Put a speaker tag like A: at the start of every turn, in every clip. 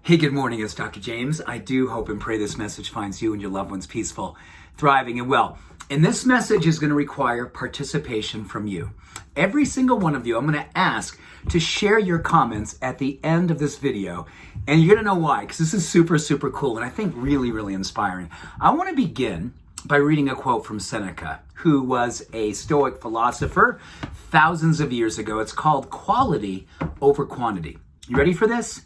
A: Hey, good morning. It's Dr. James. I do hope and pray this message finds you and your loved ones peaceful, thriving, and well. And this message is going to require participation from you. Every single one of you, I'm going to ask to share your comments at the end of this video. And you're going to know why, because this is super, super cool and I think really, really inspiring. I want to begin by reading a quote from Seneca, who was a Stoic philosopher thousands of years ago. It's called Quality Over Quantity. You ready for this?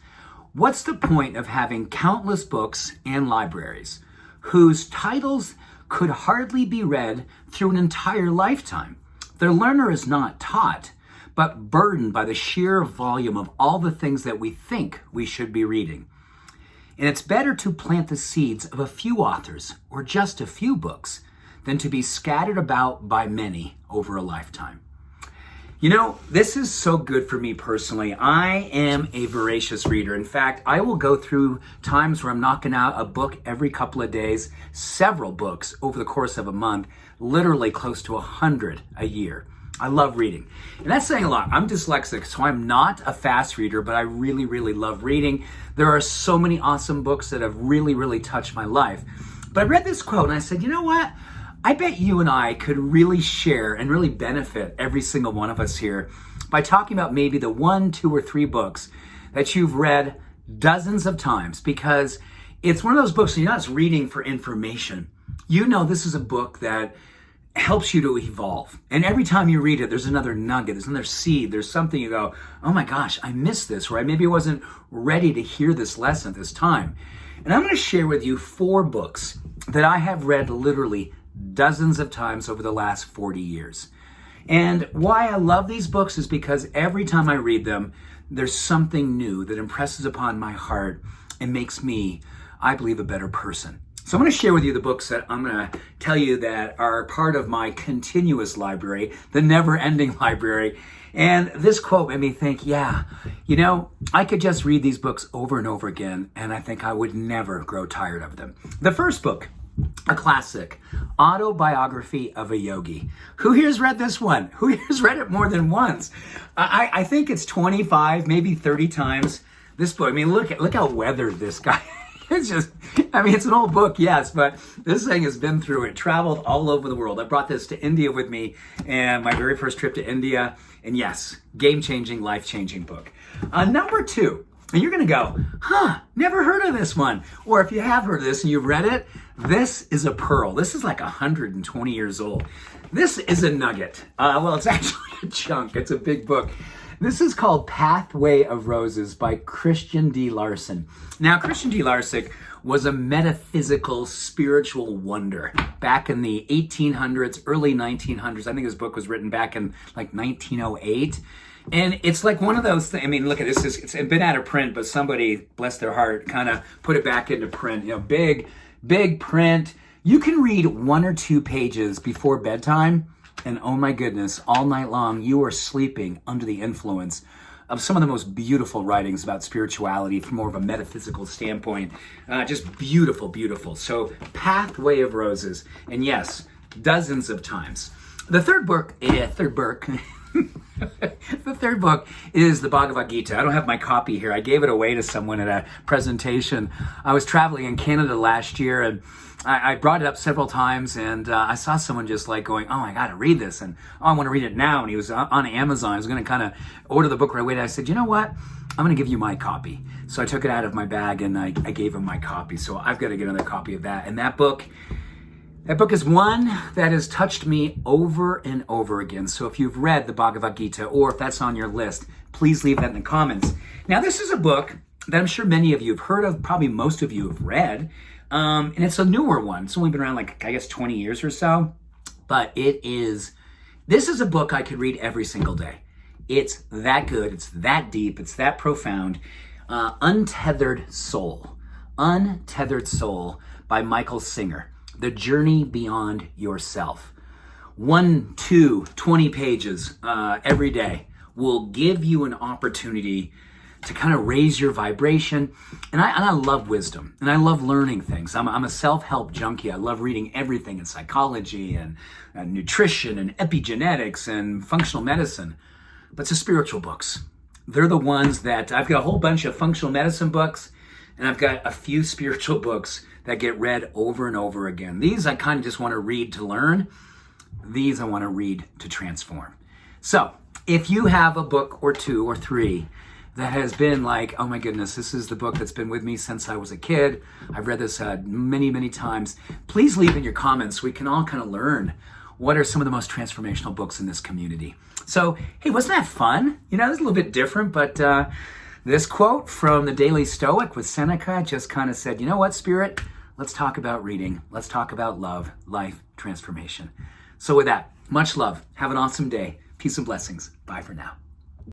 A: What's the point of having countless books and libraries whose titles could hardly be read through an entire lifetime? The learner is not taught, but burdened by the sheer volume of all the things that we think we should be reading. And it's better to plant the seeds of a few authors or just a few books than to be scattered about by many over a lifetime. You know, this is so good for me personally. I am a voracious reader. In fact, I will go through times where I'm knocking out a book every couple of days, several books over the course of a month, literally close to 100 a year. I love reading. And that's saying a lot. I'm dyslexic, so I'm not a fast reader, but I really, really love reading. There are so many awesome books that have really, really touched my life. But I read this quote and I said, you know what? I bet you and I could really share and really benefit every single one of us here by talking about maybe the 1, 2, or 3 books that you've read dozens of times, because it's one of those books you're not just reading for information. You know this is a book that helps you to evolve. And every time you read it, there's another nugget, there's another seed, there's something you go, oh my gosh, I missed this, or maybe I wasn't ready to hear this lesson at this time. And I'm going to share with you 4 books that I have read literally dozens of times over the last 40 years. And why I love these books is because every time I read them, there's something new that impresses upon my heart and makes me, I believe, a better person. So I'm going to share with you the books that I'm going to tell you that are part of my continuous library, the never-ending library. And this quote made me think, yeah, you know, I could just read these books over and over again, and I think I would never grow tired of them. The first book, a classic, Autobiography of a Yogi. Who here's read this one? Who here's read it more than once? I think it's 25, maybe 30 times. This book, I mean, look how weathered this guy is. It's just, I mean, it's an old book, yes, but this thing has been through it, traveled all over the world. I brought this to India with me, and my very first trip to India, and yes, game-changing, life-changing book. Number 2, and you're going to go, never heard of this one. Or if you have heard of this and you've read it, this is a pearl. This is like 120 years old. This is a nugget. Well, it's actually a chunk. It's a big book. This is called Pathway of Roses by Christian D. Larsen. Now, Christian D. Larsen was a metaphysical, spiritual wonder back in the 1800s, early 1900s. I think his book was written back in like 1908. And it's like one of those things. I mean, look at this. It's been out of print, but somebody, bless their heart, kind of put it back into print. You know, big print. You can read 1 or 2 pages before bedtime, and oh my goodness, all night long, you are sleeping under the influence of some of the most beautiful writings about spirituality from more of a metaphysical standpoint. Just beautiful, beautiful. So, Pathway of Roses. And yes, dozens of times. The third book, the third book is the Bhagavad-Gita. I don't have my copy here. I gave it away to someone at a presentation. I was traveling in Canada last year, and I brought it up several times, and I saw someone just like going, oh, I got to read this, and oh, I want to read it now. And he was on Amazon. I was going to kind of order the book right away. And I said, you know what? I'm going to give you my copy. So I took it out of my bag, and I gave him my copy. So I've got to get another copy of that. And that book is one that has touched me over and over again. So if you've read the Bhagavad-Gita, or if that's on your list, please leave that in the comments. Now, this is a book that I'm sure many of you have heard of, probably most of you have read, and it's a newer one. It's only been around like, I guess, 20 years or so, but this is a book I could read every single day. It's that good, it's that deep, it's that profound. Untethered Soul by Michael Singer. The Journey Beyond Yourself. 1, 2, 20 pages every day will give you an opportunity to kind of raise your vibration. And I love wisdom, and I love learning things. I'm a self-help junkie. I love reading everything in psychology and nutrition and epigenetics and functional medicine. But it's the spiritual books. They're the ones that I've got a whole bunch of functional medicine books, and I've got a few spiritual books that get read over and over again. These I kind of just want to read to learn. These I want to read to transform. So if you have a book or two or three that has been like, oh my goodness, this is the book that's been with me since I was a kid. I've read this many, many times. Please leave in your comments so we can all kind of learn what are some of the most transformational books in this community. So, hey, wasn't that fun? You know, it was a little bit different, but this quote from the Daily Stoic with Seneca just kind of said, you know what, Spirit? Let's talk about reading. Let's talk about love, life, transformation. So with that, much love. Have an awesome day. Peace and blessings. Bye for now.